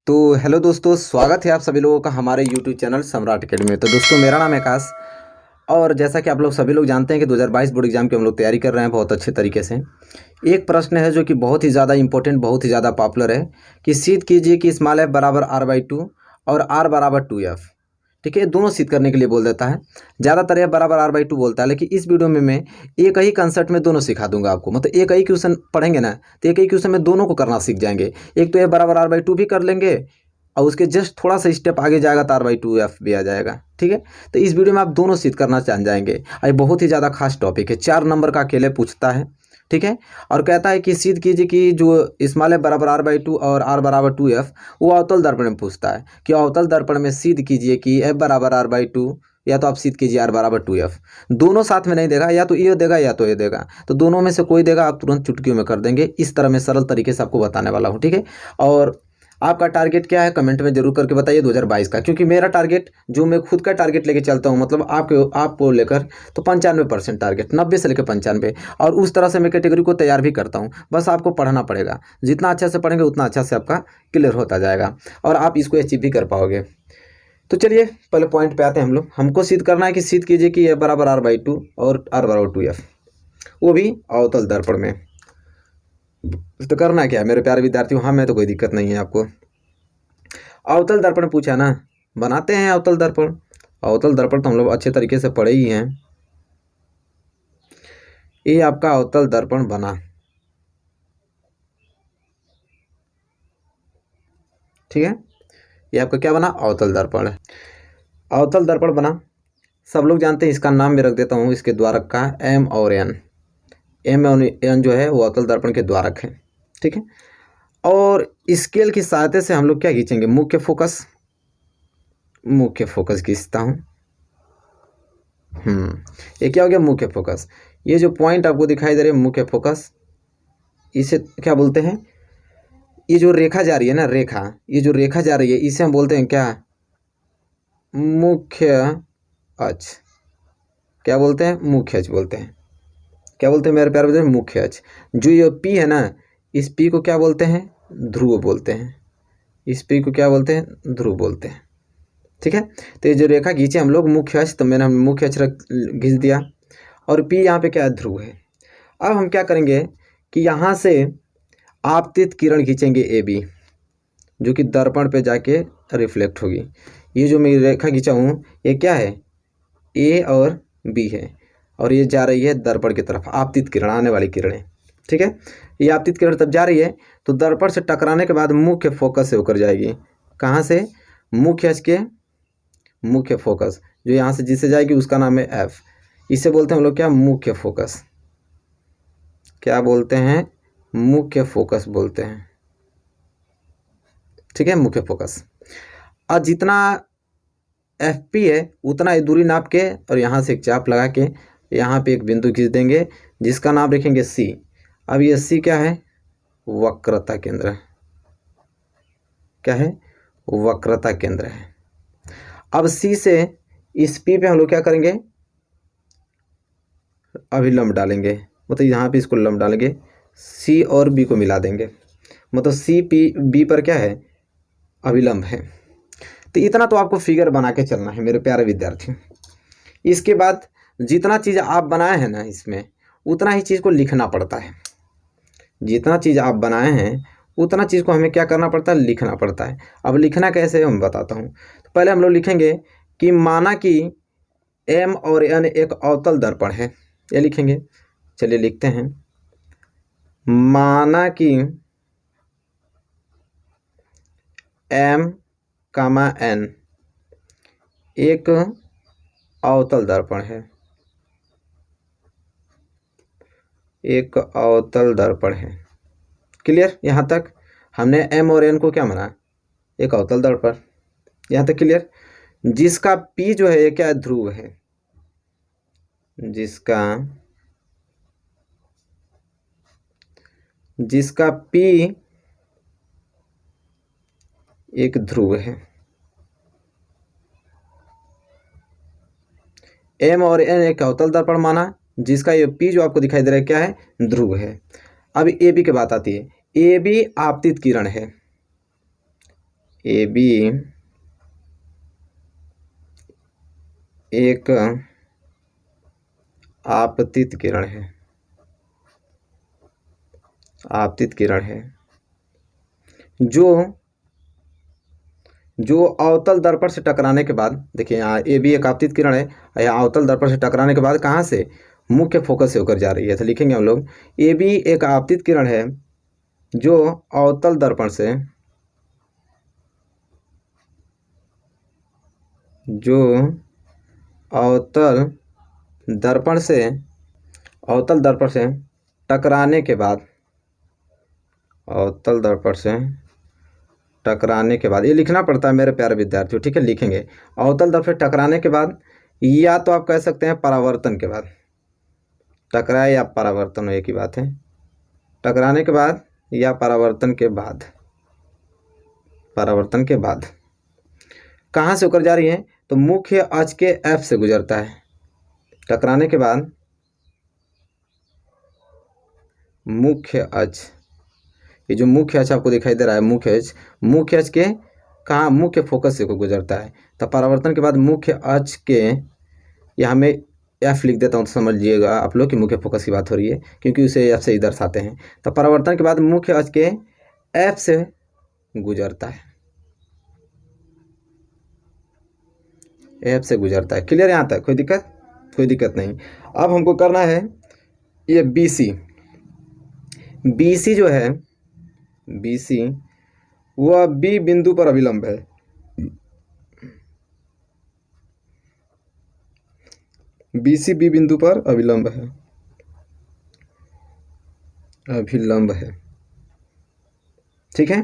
तो हेलो दोस्तों, स्वागत है आप सभी लोगों का हमारे यूट्यूब चैनल सम्राट अकेडमी में। तो दोस्तों, मेरा नाम है आकाश और जैसा कि आप लोग सभी लोग जानते हैं कि 2022 बोर्ड एग्जाम की हम लोग तैयारी कर रहे हैं बहुत अच्छे तरीके से। एक प्रश्न है जो कि बहुत ही ज़्यादा इंपॉर्टेंट, बहुत ही ज़्यादा पॉपुलर है कि सिद्ध कीजिए कि स्मॉल एफ बराबर r/2 और r बराबर 2f। ठीक है, दोनों सिद्ध करने के लिए बोल देता है। ज़्यादातर एफ बराबर r/2 बोलता है, लेकिन इस वीडियो में मैं एक ही कंसेप्ट में दोनों सिखा दूंगा आपको। मतलब एक ही क्वेश्चन पढ़ेंगे ना, तो एक ही क्वेश्चन में दोनों को करना सीख जाएंगे। एक तो एफ बराबर r/2 भी कर लेंगे और उसके जस्ट थोड़ा सा स्टेप आगे जाएगा तो r/2f भी आ जाएगा। ठीक है, तो इस वीडियो में आप दोनों सिद्ध करना जान जाएंगे और ये बहुत ही ज़्यादा खास टॉपिक है। 4 नंबर का अकेले पूछता है। ठीक है, और कहता है कि सिद्ध कीजिए कि जो स्मॉल एफ बराबर r/2 और r बराबर 2f वो अवतल दर्पण में पूछता है कि अवतल दर्पण में सिद्ध कीजिए कि f बराबर r/2 या तो आप सिद्ध कीजिए r बराबर 2f। दोनों साथ में नहीं देगा, या तो ये देगा या तो ये देगा, तो दोनों में से कोई देगा आप तुरंत चुटकियों में कर देंगे। इस तरह मैं सरल तरीके से आपको बताने वाला हूँ। ठीक है, और आपका टारगेट क्या है कमेंट में जरूर करके बताइए 2022 का, क्योंकि मेरा टारगेट जो मैं खुद का टारगेट लेके चलता हूँ, मतलब आपको लेकर तो 95% टारगेट, 90 से लेकर 95, और उस तरह से मैं कैटेगरी को तैयार भी करता हूँ। बस आपको पढ़ना पड़ेगा, जितना अच्छा से पढ़ेंगे उतना अच्छा से आपका क्लियर होता जाएगा और आप इसको अचीव भी कर पाओगे। तो चलिए पहले पॉइंट पे आते हैं हम लोग। हमको सिद्ध करना है कि सिद्ध कीजिए कि ए बराबर r/2 और r बराबर 2f, वो भी अवतल दर्पण में। तो करना क्या है मेरे प्यारे विद्यार्थियों, हाँ मैं तो कोई दिक्कत नहीं है आपको। अवतल दर्पण पूछा ना, बनाते हैं अवतल दर्पण। अवतल दर्पण तो हम लोग अच्छे तरीके से पढ़े ही हैं। ये आपका अवतल दर्पण बना। ठीक है, ये आपका क्या बना, अवतल दर्पण है। अवतल दर्पण बना, सब लोग जानते हैं। इसका नाम मैं रख देता हूँ इसके द्वारक का, एम और एन। एम और एन जो है वो अवतल दर्पण के द्वारक है। ठीक है, और स्केल की सहायता से हम लोग क्या खींचेंगे, मुख्य फोकस। मुख्य फोकस खींचता हूँ। ये क्या हो गया, मुख्य फोकस। ये जो पॉइंट आपको दिखाई दे रहे हैं मुख्य फोकस, इसे क्या बोलते हैं, ये जो रेखा जा रही है ना, रेखा, ये जो रेखा जा रही है इसे हम बोलते हैं क्या, मुख्य अक्ष। क्या बोलते हैं, मुख्य अक्ष बोलते हैं। क्या बोलते हैं मेरे प्यारे बच्चों, मुख्य अक्ष। जो ये पी है ना, इस पी को क्या बोलते हैं, ध्रुव बोलते हैं। इस पी को क्या बोलते हैं, ध्रुव बोलते हैं। ठीक है, तो ये जो रेखा खींचे हम लोग मुख्य अक्ष, तो मैंने हम मुख्य अक्ष खींच दिया, और पी यहाँ पे क्या है, ध्रुव है। अब हम क्या करेंगे कि यहाँ से आपतित किरण खींचेंगे ए बी, जो कि दर्पण पे जाके रिफ्लेक्ट होगी। ये जो मैं रेखा खींचा हूँ ये क्या है, ए और बी है, और ये जा रही है दर्पण की तरफ, आपतित किरण, आने वाली किरणें। ठीक है, ये आपतित किरण तब जा रही है तो दर्पण से टकराने के बाद मुख्य फोकस से होकर जाएगी। कहाँ से, मुख्य अक्ष के मुख्य फोकस, जो यहाँ से जिससे जाएगी उसका नाम है एफ। इसे बोलते हैं हम लोग क्या, मुख्य फोकस। क्या बोलते हैं, मुख्य फोकस बोलते हैं। ठीक है, मुख्य फोकस। और जितना एफ पी है उतना दूरी नाप के और यहाँ से एक चाप लगा के यहाँ पे एक बिंदु खींच देंगे जिसका नाम रखेंगे सी। अब ये सी क्या है, वक्रता केंद्र। क्या है, वक्रता केंद्र है। अब सी से इस पी पे हम लोग क्या करेंगे, अभिलंब डालेंगे, मतलब यहाँ पे इसको लंब डालेंगे, सी और बी को मिला देंगे, मतलब सी पी बी पर क्या है, अभिलंब है। तो इतना तो आपको फिगर बना के चलना है मेरे प्यारे विद्यार्थी। इसके बाद जितना चीज़ आप बनाए हैं ना इसमें, उतना ही चीज़ को लिखना पड़ता है। जितना चीज़ आप बनाए हैं उतना चीज़ को हमें क्या करना पड़ता है, लिखना पड़ता है। अब लिखना कैसे हम बताता हूँ। तो पहले हम लोग लिखेंगे कि माना कि एम और एन एक अवतल दर्पण है, ये लिखेंगे। चलिए लिखते हैं, माना कि एम कामा एन एक अवतल दर्पण है, एक अवतल दर्पण है। क्लियर, यहाँ तक हमने एम और एन को क्या माना, एक अवतल दर्पण। यहाँ तक क्लियर। जिसका पी जो है ये क्या है, ध्रुव है। जिसका पी एक ध्रुव है। एम और एन एक अवतल दर्पण माना, जिसका ये पी जो आपको दिखाई दे रहा है क्या है, ध्रुव है। अब ए बी की बात आती है। ए बी आपतित किरण है, ए बी एक आपतित किरण है, आपतित किरण है जो अवतल दर्पण से टकराने के बाद, देखिए यहाँ ए बी एक आपतित किरण है, यहाँ अवतल दर्पण से टकराने के बाद कहाँ से, मुख्य फोकस से होकर जा रही है। तो लिखेंगे हम लोग ए बी एक आपतित किरण है जो अवतल दर्पण से, जो अवतल दर्पण से टकराने के बाद, अवतल दर्पण से टकराने के बाद, ये लिखना पड़ता है मेरे प्यारे विद्यार्थियों, ठीक है, लिखेंगे अवतल दर्पण से टकराने के बाद, या तो आप कह सकते हैं परावर्तन के बाद, टकराए या परावर्तन एक ही बात है, टकराने के बाद या परावर्तन के बाद, परावर्तन के बाद कहाँ से होकर जा रही है, तो मुख्य अक्ष के एफ से गुजरता है, टकराने के बाद मुख्य अक्ष, ये जो मुख्य अक्ष आपको दिखाई दे रहा है, मुख्य अक्ष के कहाँ, मुख्य फोकस से को गुजरता है। तो परावर्तन के बाद मुख्य अक्ष के, यहाँ में एफ लिख देता हूँ तो समझिएगा आप लोग कि मुख्य फोकस की बात हो रही है, क्योंकि उसे एफ से ही दर्शाते हैं। तो परावर्तन के बाद मुख्य अक्ष के एफ से गुजरता है, एफ से गुजरता है। क्लियर यहाँ तक, कोई दिक्कत नहीं। अब हमको करना है ये BC जो है, BC वह B बिंदु पर अभिलंब है, BC B बिंदु पर अभिलंब है, ठीक है।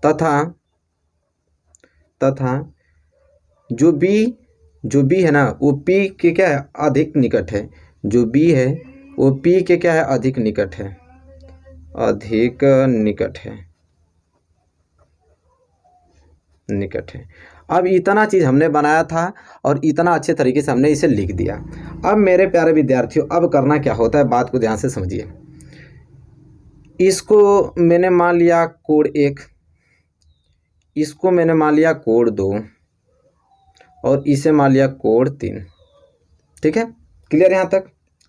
तथा जो B है ना, वो P के क्या है, अधिक निकट है, जो B है वो P के क्या है, अधिक निकट है, निकट है। अब इतना चीज़ हमने बनाया था और इतना अच्छे तरीके से हमने इसे लिख दिया। अब मेरे प्यारे विद्यार्थियों, अब करना क्या होता है, बात को ध्यान से समझिए। इसको मैंने मान लिया कोण 1, इसको मैंने मान लिया कोण 2 और इसे मान लिया कोण 3, ठीक है। क्लियर, यहाँ तक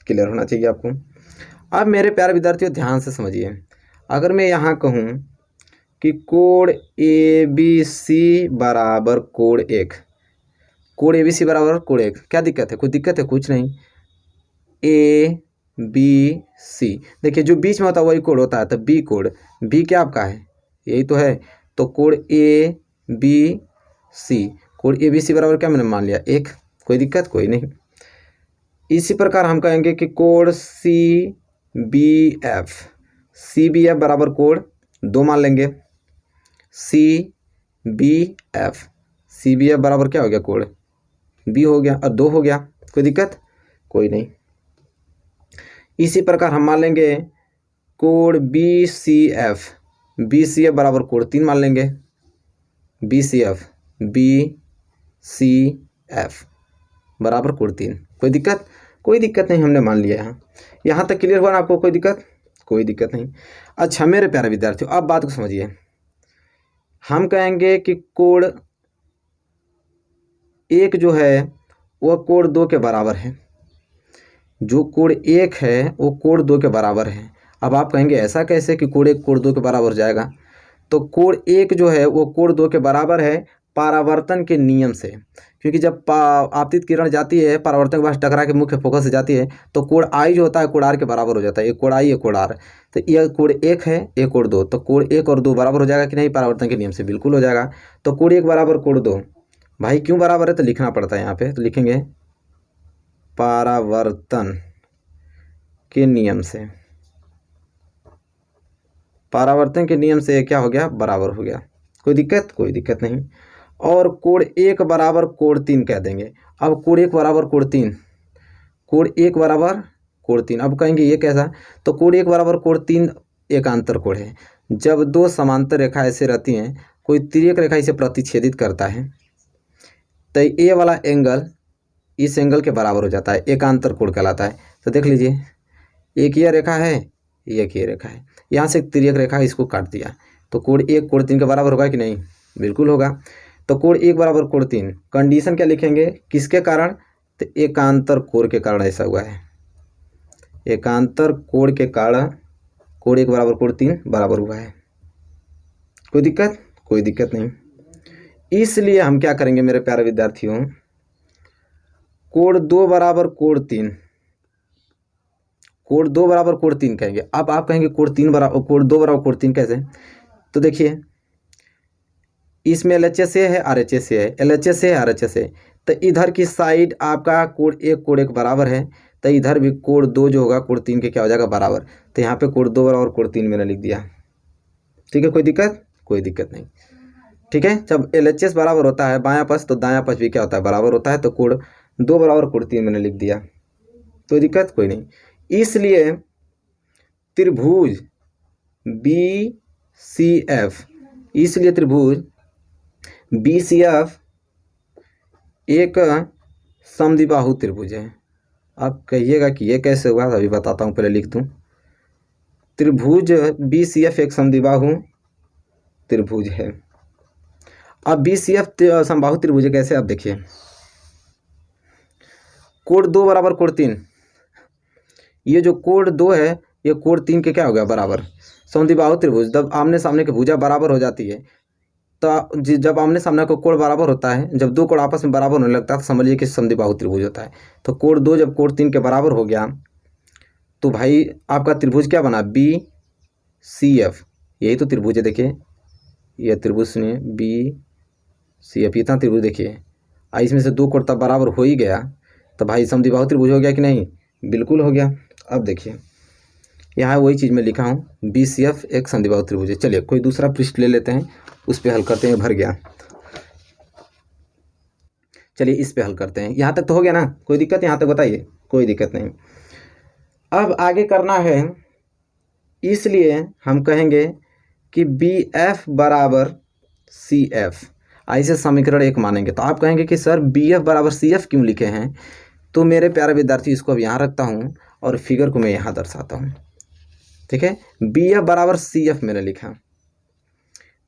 क्लियर होना चाहिए आपको। अब मेरे प्यारे विद्यार्थियों ध्यान से समझिए, अगर मैं यहाँ कहूँ कि कोण ABC बराबर कोण 1, कोण ABC बराबर कोण 1, क्या दिक्कत है, कोई दिक्कत है, कुछ नहीं। ABC देखिए जो बीच में होता है वही कोण होता है, तो B कोण, B क्या आपका है, यही तो है, तो कोण ABC, कोण ABC बराबर क्या मैंने मान लिया 1, कोई दिक्कत कोई नहीं। इसी प्रकार हम कहेंगे कि कोण CBF बराबर कोण 2 मान लेंगे, CBF बराबर क्या हो गया, कोण B हो गया और 2 हो गया, कोई दिक्कत कोई नहीं। इसी प्रकार हम मान लेंगे कोण BCF बराबर कोण 3 मान लेंगे, BCF बराबर कोण 3, कोई दिक्कत नहीं, हमने मान लिया। यहाँ तक क्लियर हुआ ना आपको, कोई दिक्कत नहीं। अच्छा मेरे प्यारे विद्यार्थियों, अब बात को समझिए। हम कहेंगे कि कोण 1 जो है वह कोण 2 के बराबर है, जो कोण 1 है वो कोण 2 के बराबर है। अब आप कहेंगे ऐसा कैसे कि कोण 1 कोण 2 के बराबर हो जाएगा, तो कोण 1 जो है वो कोण 2 के बराबर है परावर्तन के नियम से, क्योंकि जब आपतित किरण जाती है परावर्तन के पास टकरा के मुख्य फोकस से जाती है, तो कोण I जो होता है कोण R के बराबर हो जाता है, एक कोण I एक कोण R, तो यह कोण 1 है एक कोण 2, तो कोण 1 और 2 बराबर हो जाएगा कि नहीं, परावर्तन के नियम से बिल्कुल हो जाएगा। तो कोण 1 बराबर कोण 2, भाई क्यों बराबर है, तो लिखना पड़ता है यहाँ पे, तो लिखेंगे परावर्तन के नियम से, परावर्तन के नियम से क्या हो गया, बराबर हो गया, कोई दिक्कत नहीं। और कोण 1 बराबर कोण 3 कह देंगे। अब कोण 1 बराबर कोण 3, कोण 1 बराबर कोण 3, अब कहेंगे ये कैसा, तो कोण 1 बराबर कोण 3 एकांतर कोण है। जब दो समांतर रेखा ऐसे रहती हैं, कोई तिर्यक रेखा इसे प्रतिच्छेदित करता है, तो ये वाला एंगल इस एंगल के बराबर हो जाता है, एकांतर कोण कहलाता है। तो देख लीजिए, एक ये रेखा है, एक ये रेखा है, यहाँ से एक तिर्यक रेखा इसको काट दिया, तो कोण 1 कोण 3 के बराबर होगा कि नहीं, बिल्कुल होगा। तो कोण 1 बराबर कोण 3, कंडीशन क्या लिखेंगे, किसके कारण, तो एकांतर कोण के कारण ऐसा हुआ है। एकांतर कोण के कारण कोण 1 बराबर कोण 3 बराबर हुआ है। कोई दिक्कत, कोई दिक्कत नहीं। इसलिए हम क्या करेंगे मेरे प्यारे विद्यार्थियों, कोण 2 बराबर कोण 3, कोण 2 बराबर कोण 3 कहेंगे। अब आप कहेंगे कोण 3 बराबर कोण 2 बराबर कोण 3 कैसे, तो देखिए इसमें एलएचएस ए है, आरएचएस ए है, एलएचएस ए है, आरएचएस है, तो इधर की साइड आपका कोण 1 बराबर है, तो इधर भी कोण 2 जो होगा कोण 3 के क्या हो जाएगा बराबर। तो यहाँ पे कोण 2 बराबर कोण 3 मैंने लिख दिया। ठीक है, कोई दिक्कत, कोई दिक्कत नहीं। ठीक है, जब एलएचएस बराबर होता है बायां पक्ष तो दायां पक्ष भी क्या होता है बराबर होता है, तो कोण 2 बराबर कोण 3 मैंने लिख दिया। कोई दिक्कत, कोई नहीं। इसलिए त्रिभुज BCF, इसलिए त्रिभुज BCF एक समद्विबाहु त्रिभुज है। आप कहिएगा कि ये कैसे हुआ, अभी बताता हूँ, पहले लिख दूँ। त्रिभुज BCF एक समद्विबाहु त्रिभुज है। अब BCF समबाहु त्रिभुज है कैसे, आप देखिए कोण 2 बराबर कोण 3, ये जो कोण 2 है ये कोण 3 के क्या हो गया बराबर। समद्विबाहु त्रिभुज जब आमने सामने की भुजा बराबर हो जाती है, तो जब आमने सामने को कोण बराबर होता है, जब दो कोण आपस में बराबर होने लगता है तो समझिए कि समद्विबाहु त्रिभुज होता है। तो कोण 2 जब कोण 3 के बराबर हो गया तो भाई आपका त्रिभुज क्या बना, BCF, यही तो त्रिभुज है। देखिए ये त्रिभुज सुनिए BCF, इतना त्रिभुज देखिए, इसमें से 2 कोण तब बराबर हो ही गया, तो भाई समद्विबाहु त्रिभुज हो गया कि नहीं, बिल्कुल हो गया। अब देखिए यहाँ वही चीज़ मैं लिखा हूँ, BCF एक समद्विबाहु त्रिभुज है। चलिए कोई दूसरा पृष्ठ ले लेते हैं, उस पर हल करते हैं, भर गया। चलिए इस पे हल करते हैं, यहाँ तक तो हो गया ना, कोई दिक्कत यहाँ तक बताइए, कोई दिक्कत नहीं। अब आगे करना है, इसलिए हम कहेंगे कि BF बराबर CF, ऐसे समीकरण 1 मानेंगे। तो आप कहेंगे कि सर BF बराबर CF क्यों लिखे हैं, तो मेरे प्यारे विद्यार्थी इसको अब यहाँ रखता हूँ और फिगर को मैं यहाँ दर्शाता हूँ। ठीक है, BF बराबर CF मैंने लिखा।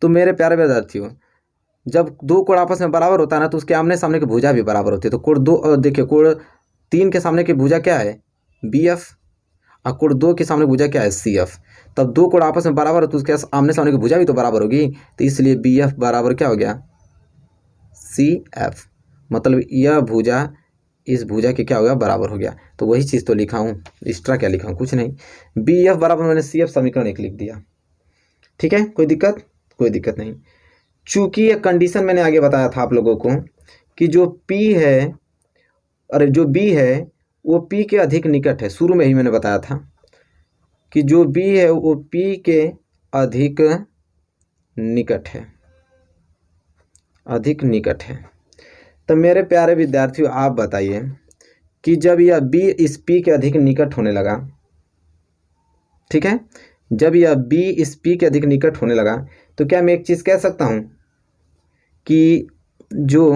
तो मेरे प्यारे विद्यार्थियों जब 2 कोण आपस में बराबर होता है ना, तो उसके आमने सामने की भुजा भी बराबर होती है। तो कोण 2 देखिए कोण 3 के सामने की भुजा क्या है BF, और कोण 2 के सामने भुजा क्या है CF। तब 2 कोण आपस में बराबर है तो उसके आमने सामने की भुजा भी तो बराबर होगी, तो इसलिए BF बराबर क्या हो गया CF, मतलब यह भुजा इस भुजा के क्या हो गया बराबर हो गया। तो वही चीज़ तो लिखा हूँ, एक्स्ट्रा क्या लिखा हूँ, कुछ नहीं। BF बराबर मैंने CF समीकरण 1 लिख दिया। ठीक है, कोई दिक्कत, कोई दिक्कत नहीं। चूंकि ये कंडीशन मैंने आगे बताया था आप लोगों को कि जो P है और जो B है वो P के अधिक निकट है, शुरू में ही मैंने बताया था कि जो B है वो P के अधिक निकट है, अधिक निकट है। तो मेरे प्यारे विद्यार्थियों आप बताइए कि जब यह B इस P के अधिक निकट होने लगा, ठीक है, जब यह B इस P के अधिक निकट होने लगा, तो क्या मैं एक चीज़ कह सकता हूँ कि जो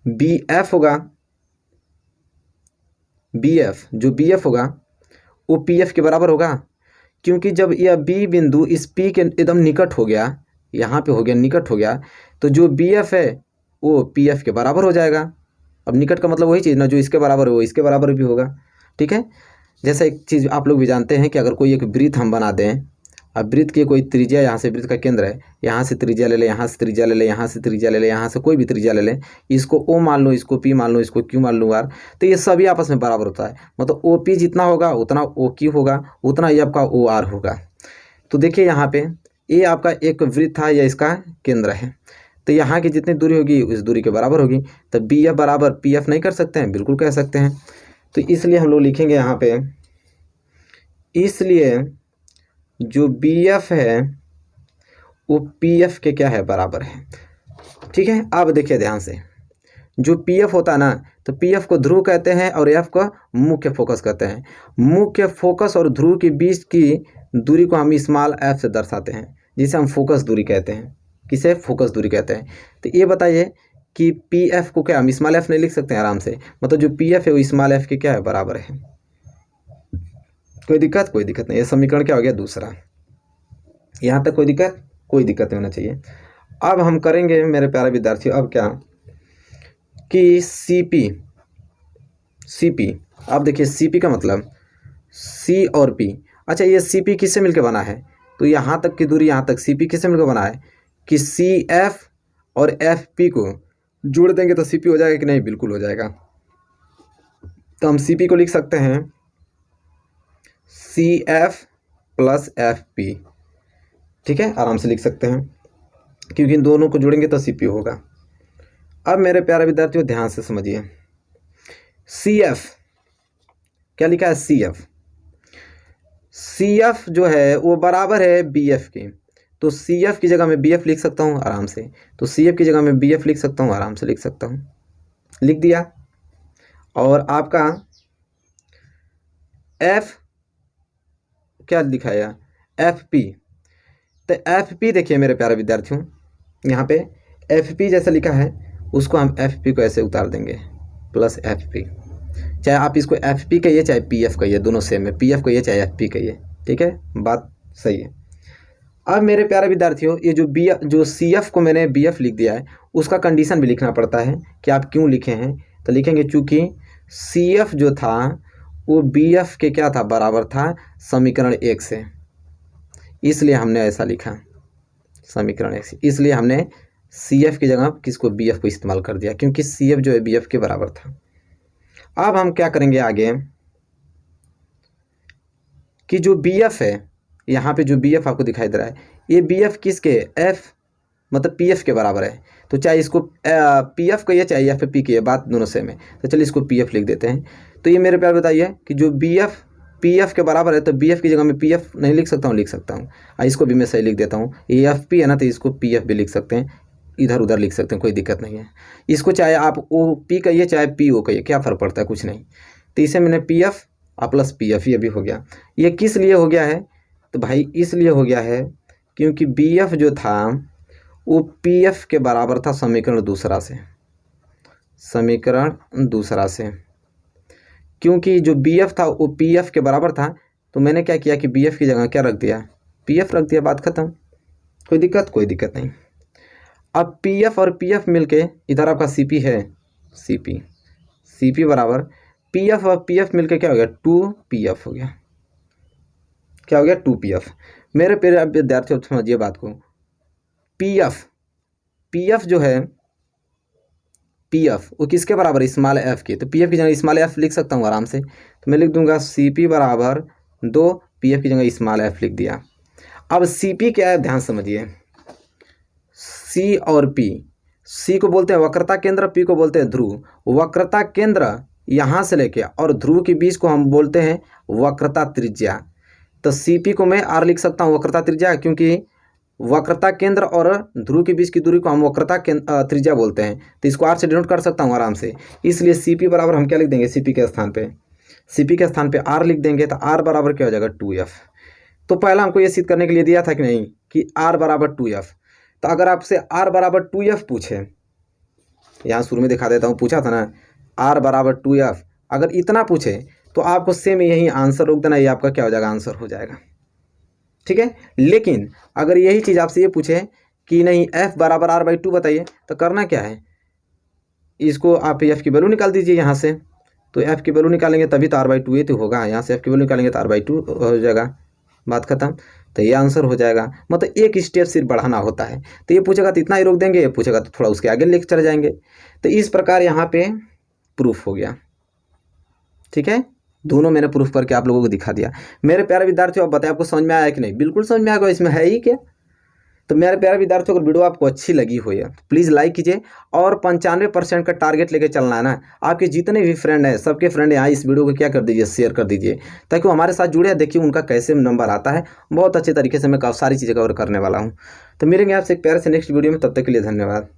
BF होगा, BF जो BF होगा वो PF के बराबर होगा, क्योंकि जब यह B बिंदु इस P के एकदम निकट हो गया, यहाँ पे हो गया निकट हो गया, तो जो BF है वो PF के बराबर हो जाएगा। अब निकट का मतलब वही चीज़ ना, जो इसके बराबर है वो इसके बराबर भी होगा। ठीक है, जैसा एक चीज़ आप लोग भी जानते हैं कि अगर कोई एक वृत्त हम बना दें, अब वृत्त की कोई त्रिज्या, यहाँ से वृत्त का केंद्र है, यहाँ से त्रिज्या ले ले, यहाँ से त्रिज्या ले ले, यहाँ से त्रिज्या ले ले, यहाँ से कोई भी त्रिज्या ले ले, इसको O मान लो, इसको P मान लो, इसको Q मान लो R, तो ये सभी आपस में बराबर होता है। मतलब OP जितना होगा उतना OQ होगा, उतना ही आपका OR होगा। तो देखिए यहाँ पे ये आपका एक वृत्त था, या इसका केंद्र है, तो यहाँ की जितनी दूरी होगी उस दूरी के बराबर होगी। तो BF बराबर PF नहीं कर सकते हैं, बिल्कुल कह सकते हैं। तो इसलिए हम लोग लिखेंगे यहाँ पे, इसलिए जो BF है वो PF के क्या है बराबर है। ठीक है, अब देखिए ध्यान से, जो PF होता है ना, तो PF को ध्रुव कहते हैं और F को मुख्य फोकस कहते हैं। मुख्य फोकस और ध्रुव के बीच की दूरी को हम स्मॉल f से दर्शाते हैं, जिसे हम फोकस दूरी कहते हैं। किसे फोकस दूरी कहते हैं। तो ये बताइए कि PF को क्या हम स्मॉल f नहीं लिख सकते हैं आराम से, मतलब जो PF है वो स्मॉल f के क्या है बराबर है। कोई दिक्कत, कोई दिक्कत नहीं। ये समीकरण क्या हो गया दूसरा, यहाँ तक कोई दिक्कत, कोई दिक्कत नहीं होना चाहिए। अब हम करेंगे मेरे प्यारे विद्यार्थियों, अब क्या कि सीपी अब देखिए सीपी का मतलब सी और पी। अच्छा, ये सीपी किससे मिलकर बना है? तो यहाँ तक की दूरी, यहाँ तक सीपी किससे मिलकर बना है कि सी एफ और एफ पी को जोड़ देंगे तो सीपी हो जाएगा कि नहीं? बिल्कुल हो जाएगा। तो हम सीपी को लिख सकते हैं C F plus F P, ठीक है, आराम से लिख सकते हैं क्योंकि इन दोनों को जोड़ेंगे तो सीपी होगा। अब मेरे प्यारे विद्यार्थियों ध्यान से समझिए, सी एफ क्या लिखा है? सी एफ जो है वो बराबर है बी एफ के। तो सी एफ की जगह मैं बी एफ लिख सकता हूँ आराम से। तो सी एफ की जगह मैं बी एफ लिख सकता हूँ, आराम से लिख सकता हूँ, लिख दिया। और आपका एफ क्या लिखा है? F P. तो एफ पी देखिए मेरे प्यारे विद्यार्थियों, यहाँ पे एफ पी जैसा लिखा है उसको हम एफ पी को ऐसे उतार देंगे प्लस एफ पी। चाहे आप इसको एफ पी कहिए चाहे पी एफ कहिए, दोनों सेम है, पी एफ कहिए चाहे एफ पी कहिए, ठीक है, बात सही है। अब मेरे प्यारे विद्यार्थियों, ये जो सी एफ को मैंने बी एफ लिख दिया है उसका कंडीशन भी लिखना पड़ता है कि आप क्यों लिखे हैं। तो लिखेंगे चूँकि सी एफ जो था वो बी एफ के क्या था? बराबर था समीकरण 1 से, इसलिए हमने ऐसा लिखा समीकरण 1 से। इसलिए हमने सी एफ की जगह किसको? बी एफ को इस्तेमाल कर दिया, क्योंकि सी एफ जो है बी एफ के बराबर था। अब हम क्या करेंगे आगे कि जो बी एफ है, यहाँ पे जो बी एफ आपको दिखाई दे रहा है, ये बी एफ किसके? एफ मतलब पी एफ के बराबर है। तो चाहे इसको पी एफ कहिए चाहे एफ पी कहिए, बात दोनों सेम है। तो चलिए इसको पी एफ लिख देते हैं। तो ये मेरे प्यार बताइए कि जो बी एफ पी एफ के बराबर है, तो बी एफ की जगह मैं पी एफ नहीं लिख सकता हूँ? लिख सकता हूँ। इसको भी मैं सही लिख देता हूँ। ये एफ पी है ना, तो इसको पी एफ भी लिख सकते हैं, इधर उधर लिख सकते हैं, कोई दिक्कत नहीं है। इसको चाहे आप ओ पी कहिए चाहे पी ओ कहिए, क्या फ़र्क पड़ता है? कुछ नहीं। तो इसे मैंने P F plus P F, ये भी हो गया। ये किस लिए हो गया है? तो भाई इसलिए हो गया है क्योंकि बी एफ जो था वो पी एफ के बराबर था समीकरण दूसरा से, समीकरण दूसरा से। क्योंकि जो बी एफ था वो पी एफ के बराबर था, तो मैंने क्या किया कि बी एफ की जगह क्या रख दिया? पी एफ रख दिया, बात खत्म। कोई दिक्कत? कोई दिक्कत नहीं। अब पी एफ और पी एफ मिलके, इधर आपका सी पी है, सी पी बराबर पी एफ और पी एफ मिलके क्या हो गया? 2 पी एफ हो गया। क्या हो गया? 2 पी एफ। मेरे प्यारे विद्यार्थियों समझिए बात को, पी एफ जो है, पी एफ वो किसके बराबर? स्मॉल एफ के। तो पी एफ की जगह स्मॉल एफ लिख सकता हूँ आराम से। तो मैं लिख दूंगा सी पी बराबर 2, पी एफ की जगह स्मॉल एफ लिख दिया। अब सी पी क्या है? ध्यान समझिए, सी और पी, सी को बोलते हैं वक्रता केंद्र, पी को बोलते हैं ध्रुव। वक्रता केंद्र यहाँ से लेके और ध्रुव के बीच को हम बोलते हैं वक्रता त्रिज्या। तो सी पी को मैं आर लिख सकता हूँ वक्रता त्रिज्या, क्योंकि वक्रता केंद्र और ध्रुव के बीच की दूरी को हम वक्रता त्रिज्या बोलते हैं। तो इसको आर से डिनोट कर सकता हूँ आराम से। इसलिए सी पी बराबर हम क्या लिख देंगे? सी पी के स्थान पे, सी पी के स्थान पे आर लिख देंगे। तो आर बराबर क्या हो जाएगा? 2f। तो पहला हमको ये सिद्ध करने के लिए दिया था कि नहीं कि आर बराबर 2f। तो अगर आपसे आर बराबर 2f पूछे, यहाँ शुरू में दिखा देता हूँ, पूछा था ना आर बराबर 2f, अगर इतना पूछे तो आपको सेम यही आंसर रोक देना, ये आपका क्या हो जाएगा? आंसर हो जाएगा, ठीक है। लेकिन अगर यही चीज़ आपसे ये पूछे कि नहीं f बराबर r/2 बताइए, तो करना क्या है? इसको आप f की वैल्यू निकाल दीजिए यहाँ से। तो f की वैल्यू निकालेंगे तभी तो r/2 ये तो होगा। यहाँ से f की वैल्यू निकालेंगे तो r/2 हो जाएगा, बात खत्म। तो ये आंसर हो जाएगा। मतलब एक स्टेप सिर्फ बढ़ाना होता है। तो ये पूछेगा तो इतना ही रोक देंगे, ये पूछेगा तो थोड़ा उसके आगे लेके चले जाएंगे। तो इस प्रकार यहाँ पे प्रूफ हो गया, ठीक है। दोनों मैंने प्रूफ करके आप लोगों को दिखा दिया। मेरे प्यारे विद्यार्थियों, आप बताएं आपको समझ में आया कि नहीं? बिल्कुल समझ में आएगा, इसमें है ही क्या। तो मेरे प्यारे विद्यार्थियों, अगर वीडियो आपको अच्छी लगी हो है तो प्लीज़ लाइक कीजिए। और 95% का टारगेट लेके चलना है ना। आपके जितने भी फ्रेंड हैं, सबके फ्रेंड यहाँ इस वीडियो को क्या कर दीजिए? शेयर कर दीजिए, ताकि वो हमारे साथ जुड़े। देखिए उनका कैसे नंबर आता है, बहुत अच्छे तरीके से मैं सारी चीज़ें कवर करने वाला हूँ। तो मिलेंगे आपसे एक प्यारे से नेक्स्ट वीडियो में, तब तक के लिए धन्यवाद।